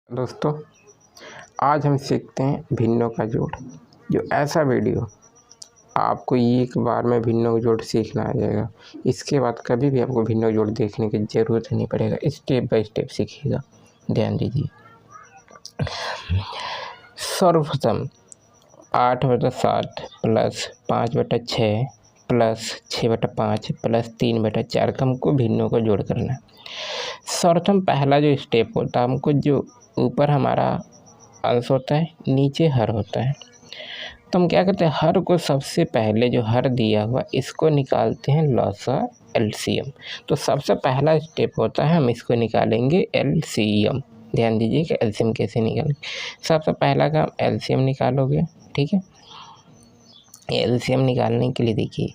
दोस्तों, आज हम सीखते हैं भिन्नों का जोड़। जो ऐसा वीडियो आपको एक बार में भिन्नों का जोड़ सीखना आ जाएगा। इसके बाद कभी भी आपको भिन्नों का जोड़ देखने की ज़रूरत नहीं पड़ेगा, स्टेप बाय स्टेप सीखिएगा। ध्यान दीजिए। सर्वप्रथम 8/7 प्लस 5/6 प्लस 6/5 प्लस 3/4 का हमको भिन्नों का जोड़ करना है। सर्वप्रथम पहला जो स्टेप होता है, हमको जो ऊपर हमारा अंश होता है, नीचे हर होता है, तो हम क्या करते हैं, हर को सबसे पहले जो हर दिया हुआ इसको निकालते हैं लॉसा एलसीएम। तो सबसे पहला स्टेप होता है, हम इसको निकालेंगे एलसीएम। ध्यान दीजिए कि एलसीएम कैसे निकालेंगे। सबसे पहला काम एलसीएम निकालोगे, ठीक है। एलसीएम निकालने के लिए देखिए,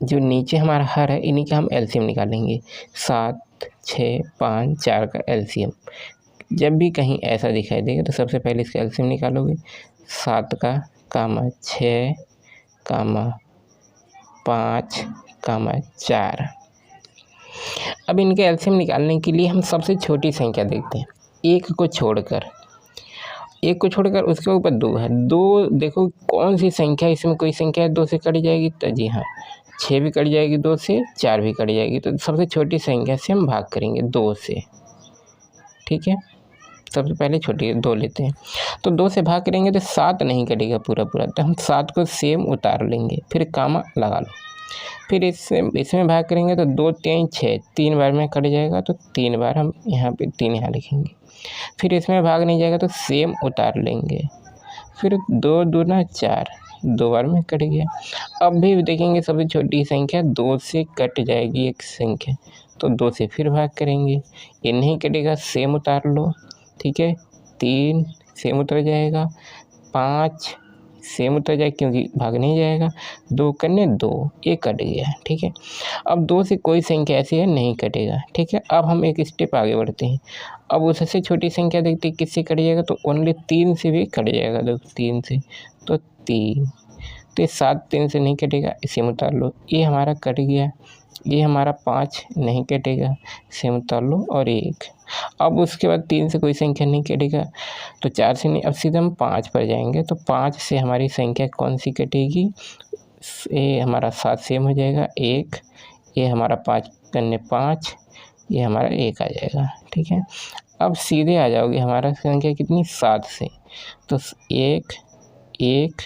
जो नीचे हमारा हर है इन्हीं का हम एलसीएम निकालेंगे। 7, 6, 5, 4 का एलसीएम। जब भी कहीं ऐसा दिखाई देगा तो सबसे पहले इसका एलसीएम निकालोगे। 7 का कामा 6 कामा 5 कामा 4। अब इनके एलसीएम निकालने के लिए हम सबसे छोटी संख्या देखते हैं, एक को छोड़कर उसके ऊपर 2 है। 2 देखो कौन सी संख्या, इसमें कोई संख्या 2 से कट जाएगी, तो जी हाँ 6 भी कट जाएगी 2 से, 4 भी कट जाएगी। तो सबसे छोटी संख्या से हम भाग करेंगे 2 से, ठीक है। सबसे पहले छोटी 2 लेते हैं, तो 2 से भाग करेंगे तो 7 नहीं कटेगा पूरा, तो हम 7 को सेम उतार लेंगे, फिर कामा लगा लो। फिर इसमें भाग करेंगे तो 2, 3, 6, 3 बार में कट जाएगा, तो 3 बार हम यहाँ पे 3 यहाँ लिखेंगे। फिर इसमें भाग नहीं जाएगा तो सेम उतार लेंगे, फिर 2 दूना 4, 2 बार में कट गया। अब भी देखेंगे सबसे छोटी संख्या 2 से कट जाएगी एक संख्या, तो 2 से फिर भाग करेंगे, ये नहीं कटेगा, सेम उतार लो, ठीक है। 3 सेम उतर जाएगा, 5 सेम उतर जाएगा क्योंकि भाग नहीं जाएगा, 2 करने 2, ये कट गया, ठीक है। अब 2 से कोई संख्या ऐसी है नहीं कटेगा, ठीक है। अब हम एक स्टेप आगे बढ़ते हैं। अब उससे छोटी संख्या देखते हैं किससे कट जाएगा, तो ओनली 3 से भी कट जाएगा। देखो 3 से, तो 3, तो 7 3 से नहीं कटेगा, इसे उतार लो, ये हमारा कट गया। ये हमारा 5 नहीं कटेगा, सेम उतार लो, और 1। अब उसके बाद 3 से कोई संख्या नहीं कटेगा, तो 4 से नहीं, अब सीधे हम 5 पर जाएंगे, तो 5 से हमारी संख्या कौन सी कटेगी, ये हमारा 7 सेम हो जाएगा, 1, ये हमारा 5 करने 5, ये हमारा 1 आ जाएगा, ठीक है। अब सीधे आ जाओगे हमारा संख्या कितनी, 7 से, तो 1 1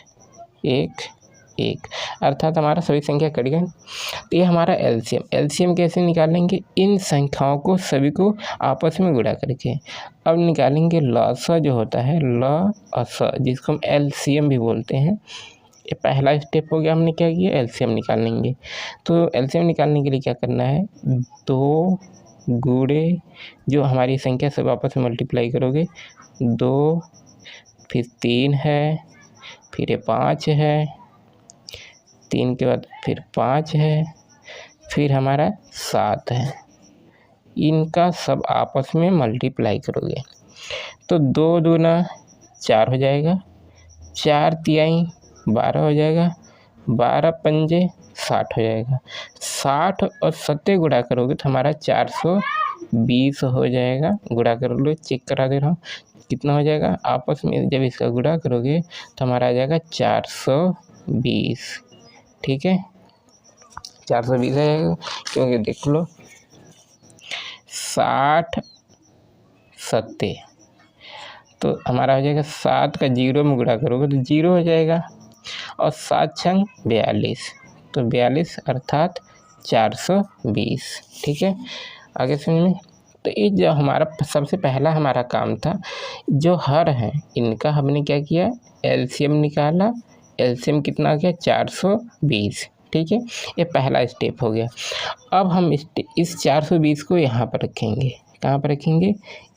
1 1, अर्थात हमारा सभी संख्या कट गए। तो ये हमारा एलसीएम कैसे निकालेंगे, इन संख्याओं को सभी को आपस में गुणा करके। अब निकालेंगे लॉसा जो होता है, लॉसा, जिसको हम एलसीएम भी बोलते हैं। ये पहला स्टेप हो गया, हमने क्या किया, एलसीएम निकालेंगे। तो एलसीएम निकालने के लिए क्या करना है, 2 गुणे जो हमारी संख्या सब आपस में मल्टीप्लाई करोगे, 2 फिर 3 है, फिर ये 5 है, 3 के बाद फिर 5 है, फिर हमारा 7 है। इनका सब आपस में मल्टीप्लाई करोगे तो 2 दूना 4 हो जाएगा, 4 तिहाई 12 हो जाएगा, 12 पंजे 60 हो जाएगा। 60 और 7 गुणा करोगे तो हमारा 420 हो जाएगा। गुणा कर लो, चेक करा दे रहा हूँ कितना हो जाएगा। आपस में जब इसका गुणा करोगे तो हमारा आ जाएगा 420, ठीक है। 420 आएगा, क्योंकि देख लो 60 7, तो हमारा हो जाएगा 7 का 0 में गुणा करोगे तो 0 हो जाएगा, और 7 छंग 42, तो 42 अर्थात 420, ठीक है। आगे समझ में। तो ये जो हमारा सबसे पहला हमारा काम था, जो हर है इनका हमने क्या किया, एलसीएम निकाला। एलसीएम कितना आ गया, 420, ठीक है। ये पहला स्टेप हो गया। अब हम इस 420 को यहाँ पर रखेंगे, कहाँ पर रखेंगे,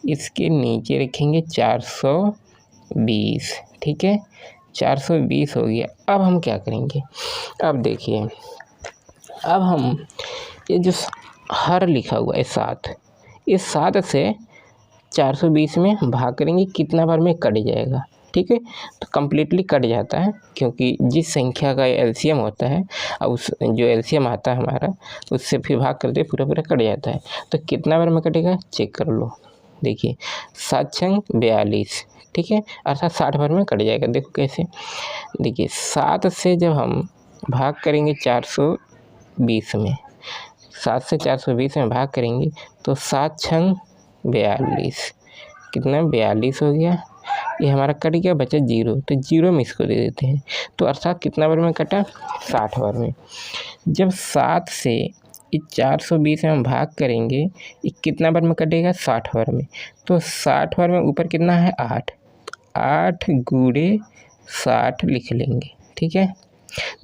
इसके नीचे रखेंगे 420, ठीक है। 420 हो गया। अब हम क्या करेंगे, अब देखिए, अब हम ये जो हर लिखा हुआ है 7, इस 7 से 420 में भाग करेंगे, कितना बार में कट जाएगा, ठीक है। तो कम्प्लीटली कट जाता है, क्योंकि जिस संख्या का एलसीएम होता है, अब उस जो एलसीएम आता है हमारा, उससे फिर भाग करते पूरा कट जाता है। तो कितना बार में कटेगा चेक कर लो, देखिए 7 छंग 42, ठीक है, अर्थात 60 भर में कट जाएगा। देखो कैसे, देखिए 7 से जब हम भाग करेंगे 420 में, 7 से 420 में भाग करेंगे तो 7 छंग 42, कितना 42 हो गया। ये हमारा कट गया, बचा 0, तो 0 में इसको दे देते हैं। तो अर्थात कितना बार में कटा, 60 बार में। जब 7 से ये 420 में हम भाग करेंगे, ये कितना बार में कटेगा, 60 बार में। तो 60 बार में ऊपर कितना है, 8, 8 गुणे 60 लिख लेंगे, ठीक है।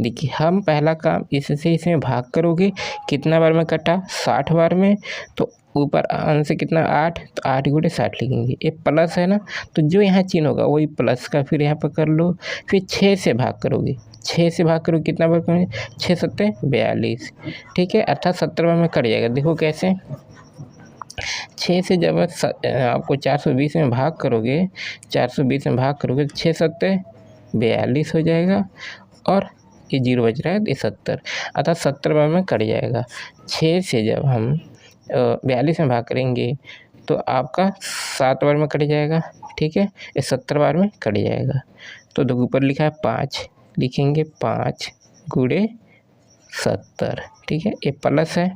देखिए हम पहला काम इससे इसमें भाग करोगे, कितना बार में कटा, 60 बार में, तो ऊपर अंश से कितना 8, तो 8 गुणे 60 लिखेंगे। ये प्लस है ना, तो जो यहाँ चिन्ह होगा वही प्लस का फिर यहाँ पर कर लो। फिर 6 से भाग करोगे, 6 से भाग करोगे कितना बार करोगे, 6 सत्ते 42, ठीक है, अर्थात 70 बार में कट जाएगा। देखो कैसे, 6 से जब आपको 420 में भाग करोगे, 420 में भाग करोगे तो 6 सत्ते 42 हो जाएगा, और ये 0 बच रहा है, ये 70, अर्थात 70 बार में कट जाएगा। 6 से जब हम 42 में भाग करेंगे तो आपका 7 बार में कट जाएगा, ठीक है, ये 70 बार में कट जाएगा। तो देखो ऊपर लिखा है 5, लिखेंगे 5 गुणे 70, ठीक है, ये प्लस है,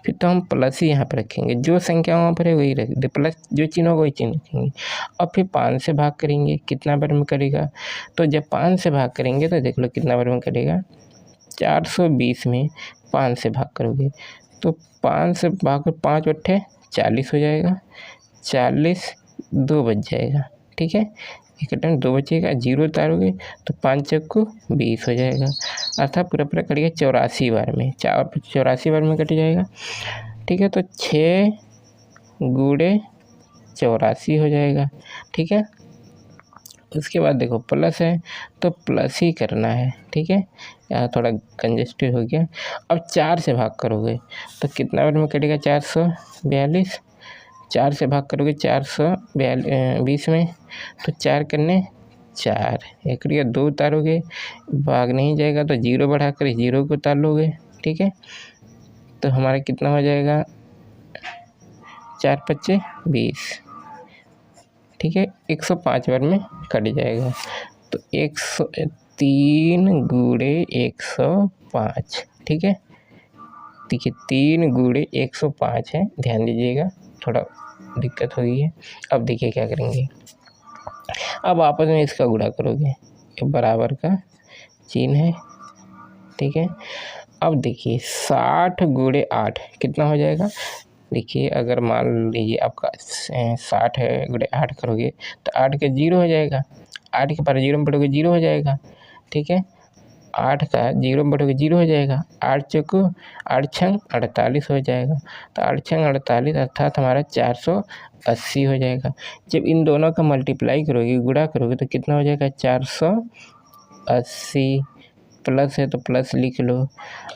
फिर तो हम प्लस ही यहाँ पर रखेंगे, जो संख्या वहाँ पर है वही रख दे, प्लस जो चिन्ह होगा वही चिन्ह रखेंगे। और फिर 5 से भाग करेंगे, कितना बार में करेगा, तो जब 5 से भाग करेंगे तो देख लो कितना बार में करेगा, 420 में 5 से भाग करोगे तो 5 से भाग कर 5 बट्ठे 40 हो जाएगा, 40 2 बच जाएगा, ठीक है, एक टाइम 2 बचेगा, 0 उतारोगे तो 5 चक्कू 20 हो जाएगा, अर्थात पूरा पूरा कटेगा 84 बार में, 84 बार में कट जाएगा, ठीक है। तो 6 गुणे 84 हो जाएगा, ठीक है। उसके बाद देखो प्लस है तो प्लस ही करना है, ठीक है, यहाँ थोड़ा कंजेस्टेड हो गया। अब 4 से भाग करोगे तो कितना बार में कटेगा, 442, 4 से भाग करोगे 420 में, तो 4 करने 4, एक 2 उतारोगे, भाग नहीं जाएगा तो 0 बढ़ाकर 0 को उतार लोगे, ठीक है। तो हमारा कितना हो जाएगा, 4 पच्चे 20, ठीक है, 105 बार में कट जाएगा। तो 3 गुणे 105, ठीक है, देखिए 3 गुणे 105 है, ध्यान दीजिएगा, थोड़ा दिक्कत हो गई है। अब देखिए क्या करेंगे, अब आपस में इसका गुणा करोगे, ये बराबर का चिन्ह है, ठीक है। अब देखिए 60 गुणे 8 कितना हो जाएगा, देखिए अगर मान लीजिए आपका 60 है गुणे 8 करोगे तो 8 के 0 हो जाएगा, 8 के पर 0 में बढ़ोगे 0 हो जाएगा, ठीक है, 8 का 0 में बढ़ोगे 0 हो जाएगा, 8 चौको 8 छंग 48 हो जाएगा, तो 8 छंग 48 अर्थात हमारा 480 हो जाएगा। जब इन दोनों का मल्टीप्लाई करोगे, गुणा करोगे तो कितना हो जाएगा, 480, प्लस है तो प्लस लिख लो।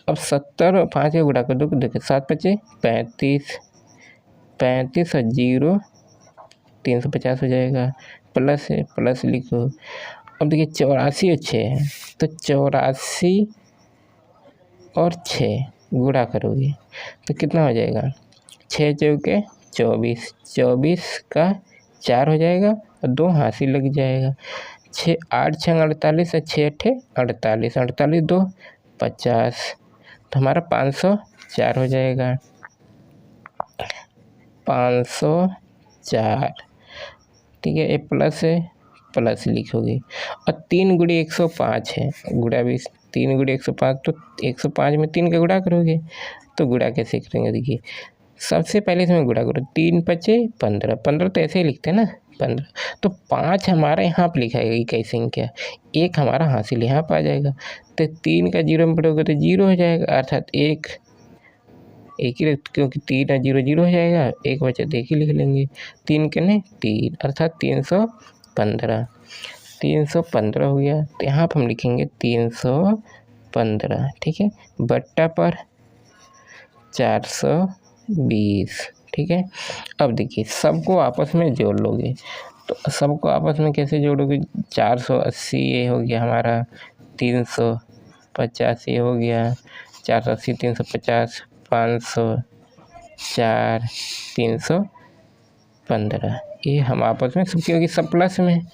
अब 70 और 5 का गुणा कर दो, देखो 7 पचे 35, 35 और 0 350 हो जाएगा, प्लस है प्लस लिखो। अब देखिए 84 और 6 है, तो 84 और 6 गुणा करोगे तो कितना हो जाएगा, 6 चौके 24, 24 का 4 हो जाएगा और 2 हासिल लग जाएगा, 6 8 छंग 48 और 6 अट्ठे 48, 48 2 50, तो हमारा 504 हो जाएगा, 504, ठीक है, ये प्लस है प्लस लिखोगे। और 3 गुणे 105 है, गुणा भी 3 गुणे 105, तो 105 में 3 का गुणा करोगे, तो गुणा कैसे करेंगे, देखिए सबसे पहले इसमें गुणा करो, 3 पचे 15, 15 तो ऐसे ही लिखते हैं ना 15, तो 5 हमारा यहाँ पर लिखा है इकाई संख्या, 1 हमारा हासिल यहाँ पर आ जाएगा, तो 3 का 0 में पढ़ोगे तो 0 हो जाएगा, अर्थात एक ही, क्योंकि 3 और 0 0 हो जाएगा, 1 बचा तो 1 ही लिख लेंगे, 3 करने 3 अर्थात 315, 315 हो गया, तो यहाँ पर हम लिखेंगे 315, ठीक है, बट्टा पर 420, ठीक है। अब देखिए सबको आपस में जोड़ लोगे, तो सबको आपस में कैसे जोड़ोगे, 480 ये हो गया हमारा, 350 ये हो गया, 480 350 504 300 15। ये हम आपस में सबकी होगी, सब प्लस में,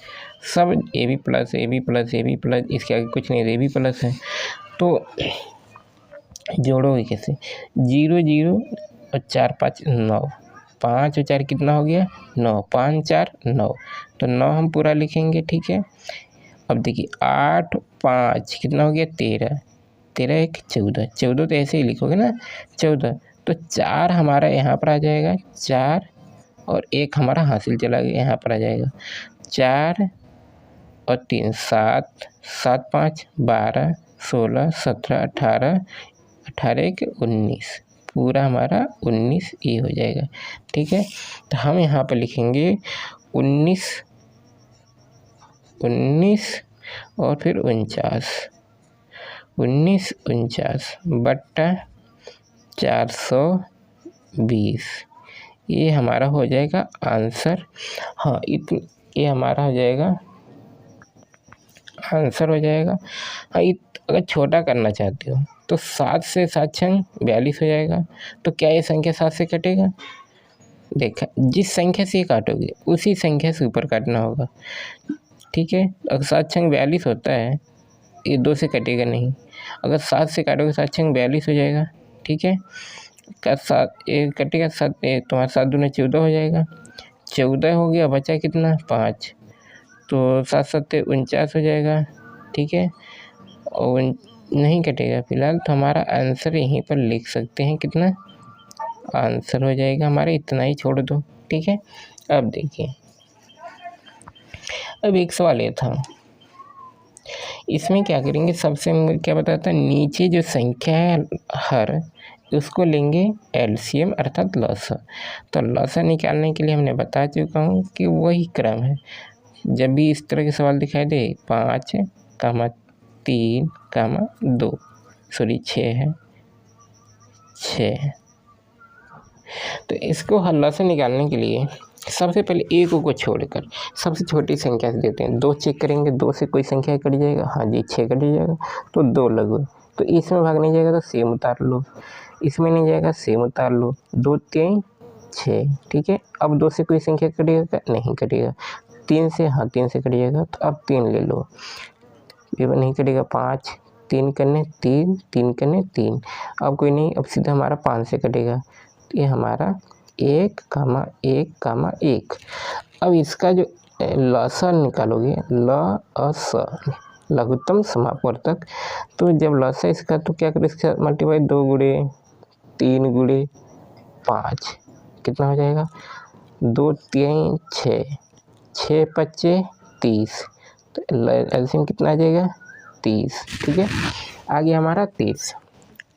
सब A B plus A B plus A B plus, इसके आगे कुछ नहीं, ए बी प्लस है। तो जोड़ोगे कैसे? 0 0 और 4 5 9, 5 और 4 कितना हो गया? 9, 5 4 9, तो 9 हम पूरा लिखेंगे, ठीक है। अब देखिए 8 5 कितना हो गया? 13, 13 1 14, 14 तो ऐसे ही लिखोगे ना 14, तो 4 हमारा यहाँ पर आ जाएगा, 4 और 1 हमारा हासिल चला गया, यहाँ पर आ जाएगा 4 और 3 7, 7 5 12 16 17 18, 18 1 19, पूरा हमारा 19 ये हो जाएगा, ठीक है। तो हम यहाँ पर लिखेंगे 19 और फिर 49, 19 49 बट्टा 420, ये हमारा हो जाएगा आंसर। हाँ, ये हमारा हो जाएगा आंसर हो जाएगा। हाँ, अगर छोटा करना चाहते हो तो 7 से 7 छंग 42 हो जाएगा। तो क्या ये संख्या 7 से कटेगा? देखा, जिस संख्या से ये काटोगे उसी संख्या से ऊपर काटना होगा, ठीक है। अगर 7 छंग 42 होता है, ये 2 से कटेगा नहीं। अगर 7 से काटोगे 7 छंग 42 हो जाएगा, ठीक है। का 7 ये कटेगा, 7 तुम्हारा 7 दूना 14 हो जाएगा, 14 हो गया, बचा कितना? 5, तो 7 7 49 हो जाएगा, ठीक है। और नहीं कटेगा फिलहाल, तो हमारा आंसर यहीं पर लिख सकते हैं, कितना आंसर हो जाएगा हमारा, इतना ही छोड़ दो, ठीक है। अब देखिए, अब एक सवाल ये था, इसमें क्या करेंगे, सबसे क्या बताता है, नीचे जो संख्या है हर, उसको लेंगे एलसीएम अर्थात लसा। तो लसा निकालने के लिए हमने बता चुका हूँ कि वही क्रम है। जब भी इस तरह के सवाल दिखाई दे 5 3 2, सॉरी 6 है 6, तो इसको हल्ला से निकालने के लिए सबसे पहले एक को छोड़कर सबसे छोटी संख्या से देते हैं। 2 चेक करेंगे, 2 से कोई संख्या कट जाएगा, हाँ जी 6 कट जाएगा, तो 2 लगो, तो इसमें भाग नहीं जाएगा तो सेम उतार लो, इसमें नहीं जाएगा सेम उतार लो, 2 3 6, ठीक है। अब 2 से कोई संख्या कटेगा? नहीं कटेगा। 3 से, हाँ 3 से कट जाएगा, तो अब 3 ले लो, ये नहीं कटेगा। 5 3 करने 3, 3 करने 3, अब कोई नहीं, अब सीधा हमारा 5 से कटेगा, ये हमारा 1 1 1। अब इसका जो लसा निकालोगे, लसा लघुत्तम समापवर्तक, तो जब लसा इसका, तो क्या करो, इसका मल्टीप्लाई 2 गुणे 3 गुणे 5, कितना हो जाएगा? 2 3 6, 6 25 30, तो एलसीएम कितना आ जाएगा? 30, ठीक है। आ गया हमारा 30।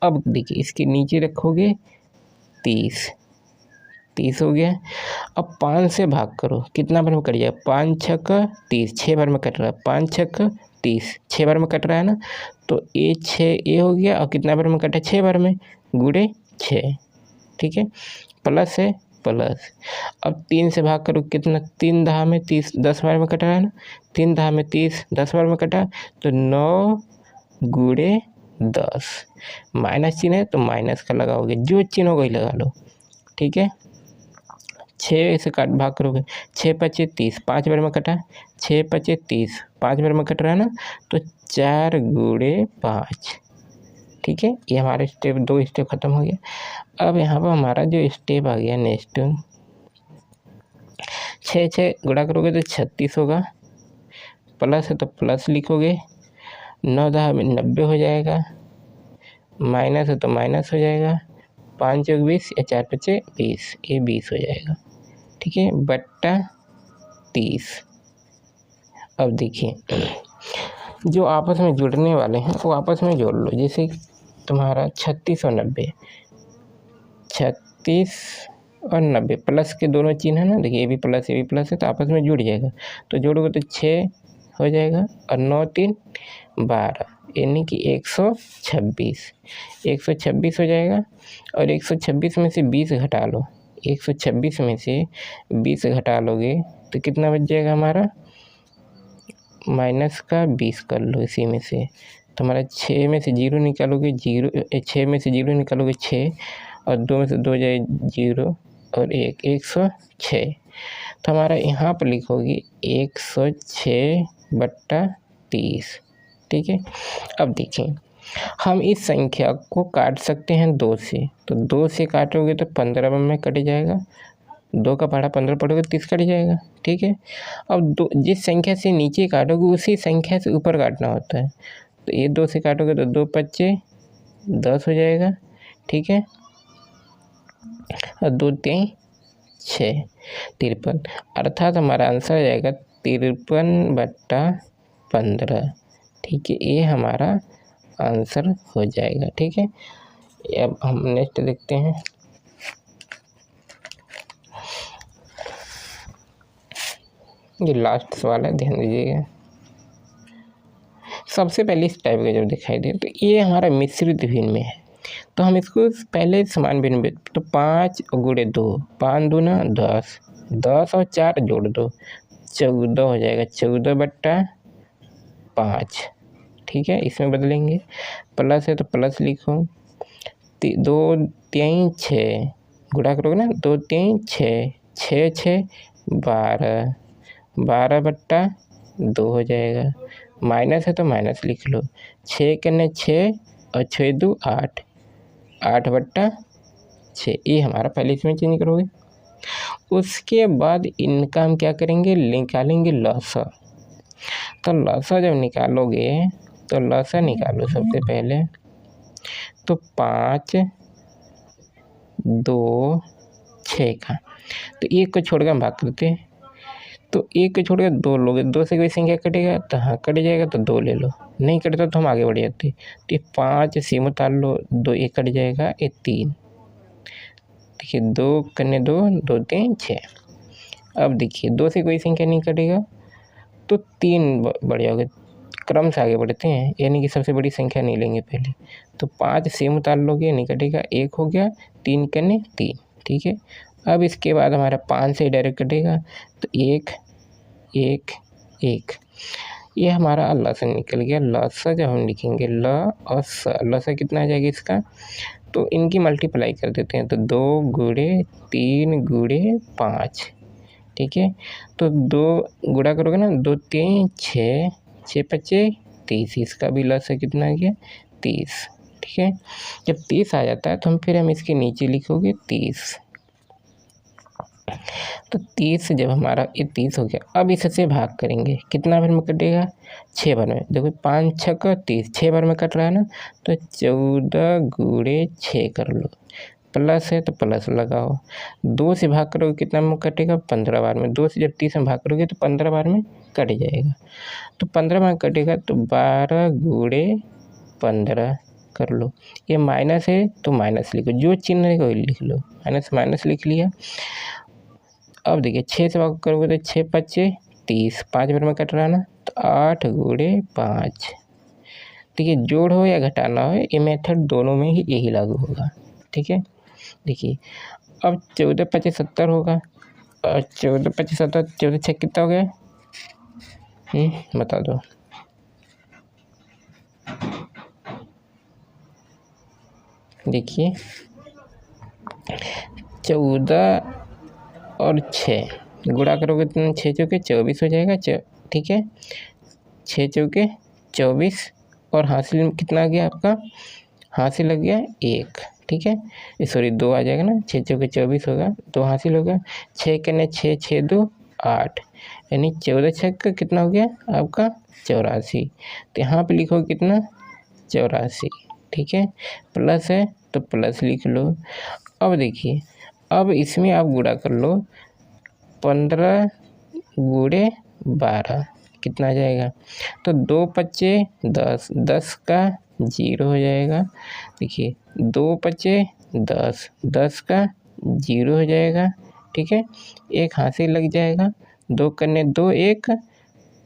अब देखिए इसके नीचे रखोगे 30 हो गया। अब 5 से भाग करो, कितना बार में कट जाएगा? 5 6 30, 6 बार में कट रहा है, 5 6 30, 6 बार में कट रहा है ना, तो ये 6 ये हो गया, और कितना बार में कटा? 6 बार में, गुणे 6, ठीक है, प्लस है प्लस। अब 3 से भाग करो, कितना? 3 10 में 30, 10 बार में कट रहा है ना, 3 10 में 30, 10 बार में कटा, तो 9 गुणे 10, माइनस चिन्ह है तो माइनस का लगाओगे, जो चिन्ह होगा वही लगा लो, ठीक है। 6 से काट भाग करोगे, 6 25 30, 5 बार में कटा, 6 25 30, 5 बार में कट रहा है ना, तो 4 गुणे 5, ठीक है। ये हमारे स्टेप 2 स्टेप खत्म हो गया। अब यहाँ पर हमारा जो स्टेप आ गया नेक्स्ट, 6 6 गुणा करोगे तो 36 होगा, प्लस है तो प्लस लिखोगे, 9 10 में 90 हो जाएगा, माइनस है तो माइनस हो जाएगा, 5 चौक 20 या 4 5 20, ये 20 हो जाएगा, ठीक है, बट्टा 30। अब देखिए जो आपस में जुड़ने वाले हैं वो आपस में जोड़ लो, जैसे तुम्हारा 36 और 90, 36 और 90 प्लस के दोनों चिन्ह है ना, देखिए ये भी प्लस है, तो आपस में जुड़ जाएगा, तो जोड़ोगे तो 6 हो जाएगा, और 9 3 12, यानी कि 126 हो जाएगा। और 126 में से 20 घटा लो, 126 में से 20 घटा लोगे तो कितना बच जाएगा हमारा? माइनस का 20 कर लो इसी में से, तो हमारा 6 में से 0 निकालोगे, 6 में से 0 निकालोगे 6, और 2 में से 2 जाए 0 और 1, 106, तो हमारा यहाँ पर लिखोगे 106/30, ठीक है। अब देखिए हम इस संख्या को काट सकते हैं 2 से, तो 2 से काटोगे तो 15 में कट जाएगा, 2 का पहाड़ा 15 पढ़ोगे 30 कट जाएगा, ठीक है। अब जिस संख्या से नीचे काटोगे उसी संख्या से ऊपर काटना होता है, तो ये 2 से काटोगे तो 2 पच्चे 10 हो जाएगा, ठीक है। और 2 3 6 53, अर्थात हमारा आंसर आ जाएगा 53/15, ठीक है। ये हमारा आंसर हो जाएगा, ठीक है। अब हम नेक्स्ट देखते हैं। ये लास्ट सवाल है, ध्यान दीजिएगा। सबसे पहले इस टाइप का जब दिखाई दे तो ये हमारा मिश्रित भिन्न में है, तो हम इसको पहले समान भिन्न में, तो 5 गुणे 2, 5 दूना 10, 10 और 4 जोड़ दो 14 हो जाएगा, 14/5, ठीक है। इसमें बदलेंगे, प्लस है तो प्लस लिखो, 2 3 6 गुणा करोगे ना, 2 3 6, 6 6 12, 12/2 हो जाएगा। माइनस है तो माइनस लिख लो, 6 करने 6 और 6 2 8, 8/6, ये हमारा पहले इसमें चेंज करोगे। उसके बाद इनका हम क्या करेंगे, निकालेंगे लसा। तो लसा जब निकालोगे तो लसा निकालो सबसे पहले, तो 5 2 6 का, तो 1 को छोड़कर हम भाग करते हैं, तो 1 को छोड़कर 2 लोगे, 2 से कोई संख्या कटेगा तो हाँ कट जाएगा, तो 2 ले लो, नहीं कटता तो हम आगे बढ़ जाते। तो 5 से उतार लो, 2 1 कट जाएगा, ये 3, देखिए 2 करने 2 2 3 6। अब देखिए 2 से कोई संख्या नहीं कटेगा तो 3 बढ़ जाओगे, क्रम से आगे बढ़ते हैं, यानी कि सबसे बड़ी संख्या नहीं लेंगे पहले, तो 5 से उतार लोगे, नहीं कटेगा, 1 हो गया, 3 करने 3, ठीक है। अब इसके बाद हमारा 5 से डायरेक्ट कटेगा, तो 1 1 1, ये हमारा लसा निकल गया। लसा जब हम लिखेंगे ल और स, लसा कितना आ जाएगा इसका, तो इनकी मल्टीप्लाई कर देते हैं, तो 2 गुणे 3 गुणे 5, ठीक है। तो 2 गुणा करोगे ना, 2 3 6, 6 पच्चे 30, इसका भी लसा कितना आ गया 30, ठीक है। जब 30 आ जाता है तो हम इसके नीचे लिखोगे 30, तो 30 जब हमारा ये 30 हो गया, अब इससे भाग करेंगे, कितना बार में कटेगा, 6 बार में। देखो 5 6 का 30, 6 बार में कट रहा है ना, तो 14 गुणे 6 कर लो, प्लस है तो प्लस लगाओ, 2 से भाग करोगे कितना में कटेगा, 15 बार में। 2 से जब 30 में भाग करोगे तो 15 बार में कट जाएगा, तो 15 बार कटेगा, तो 12 गुणे 15 कर लो। ये माइनस है तो माइनस लिखो, जो चिन्ह है वही लिख लो, माइनस माइनस लिख लिया। अब देखिए 6 से भाग करोगे तो 6 पच्चे 30, 5 बार में कट रहा है ना, तो 8 गुणे 5। देखिए जोड़ हो या घटाना हो, ये मेथड दोनों में ही यही लागू होगा, ठीक है। देखिए अब 14 पच्चे 70 होगा, और 14 पच्चे 70, 14 6 कितना हो गया, बता दो। देखिए 14 और 6 गुणा करोगे तो 6 चौके 24 हो जाएगा, ठीक है। 6 चौके 24, और हासिल कितना आ गया आपका, हासिल लग गया 1, ठीक है। सॉरी 2 आ जाएगा ना, 6 चौके 24 होगा, 2 हासिल होगा। 6 करने 6 6 2 8, यानी 14 6 कितना हो गया आपका 84, तो यहाँ पे लिखो कितना 84, ठीक है। प्लस है तो प्लस लिख लो। अब देखिए अब इसमें आप गुणा कर लो, 15 गुणे 12 कितना आ जाएगा, तो 2 पच्चे 10, 10 का 0 हो जाएगा। देखिए 2 पच्चे 10, 10 का 0 हो जाएगा, ठीक है। एक हासिल लग जाएगा, 2 करने 2 1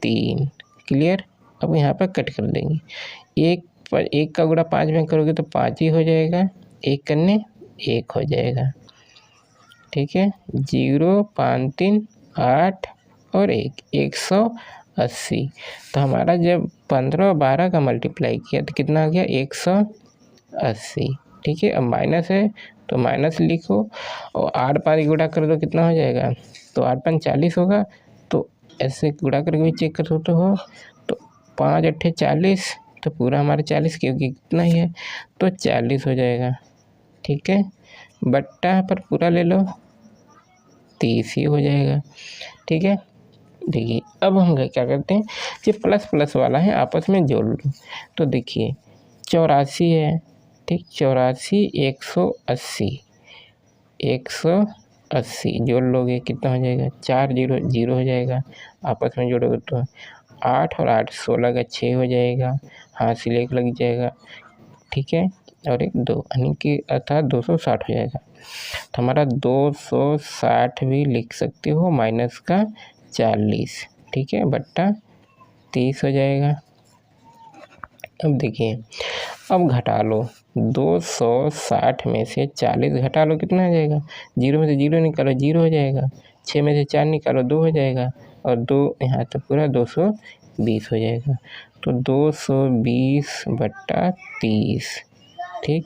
3, क्लियर। अब यहाँ पर कट कर देंगे, 1 का गुणा 5 में करोगे तो 5 ही हो जाएगा, 1 करने 1 हो जाएगा, ठीक है। 0 5 3 8 और 1 180। तो हमारा जब 15 और 12 का मल्टीप्लाई किया तो कितना आ गया 180, ठीक है। अब माइनस है तो माइनस लिखो और 8 5 गुणा कर दो कितना हो जाएगा, तो 8 5 40 होगा। तो ऐसे गुणा करके भी चेक कर सकते हो। तो 5 8 40, तो पूरा हमारा 40 क्योंकि कितना ही है तो 40 हो जाएगा। ठीक है, बट्टा पर पूरा ले लो 30 ही हो जाएगा। ठीक है, देखिए अब हम क्या करते हैं, ये प्लस प्लस वाला है आपस में जोड़ लो। तो देखिए 84 है, ठीक, 84 180 180 जोड़ लोगे कितना हो जाएगा, 4 0 0 हो जाएगा। आपस में जोड़ोगे तो 8 और 8 16 का 6 हो जाएगा, हासिल 1 लग जाएगा। ठीक है, और एक 2 यानी कि अर्थात 260 हो जाएगा। तो हमारा 260 भी लिख सकते हो माइनस का 40, ठीक है, बट्टा 30 हो जाएगा। अब देखिए, अब घटा लो 260 में से 40 घटा लो कितना हो जाएगा, 0 में से 0 निकालो 0 हो जाएगा, 6 में से 4 निकालो 2 हो जाएगा, और 2 यहाँ तक पूरा 220 हो जाएगा। तो 220 बट्टा 30, ठीक।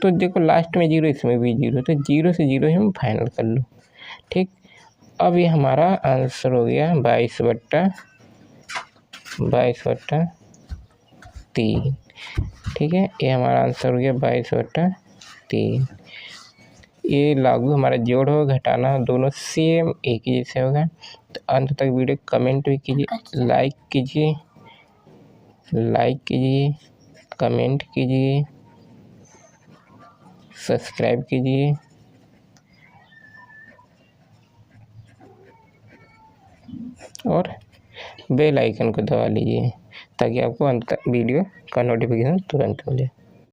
तो देखो लास्ट में 0, इसमें भी 0, तो 0 से 0 हम फाइनल कर लो। ठीक, अब ये हमारा आंसर हो गया 22 बट्टा 3। ठीक है, ये हमारा आंसर हो गया 22 बट्टा 3। ये लागू हमारा जोड़ हो घटाना दोनों सेम एक ही जैसे होगा। तो अंत तक वीडियो कमेंट भी कीजिए, लाइक कीजिए, कमेंट कीजिए, सब्सक्राइब कीजिए और बेल आइकन को दबा लीजिए ताकि आपको अंत तक वीडियो का नोटिफिकेशन तुरंत मिले।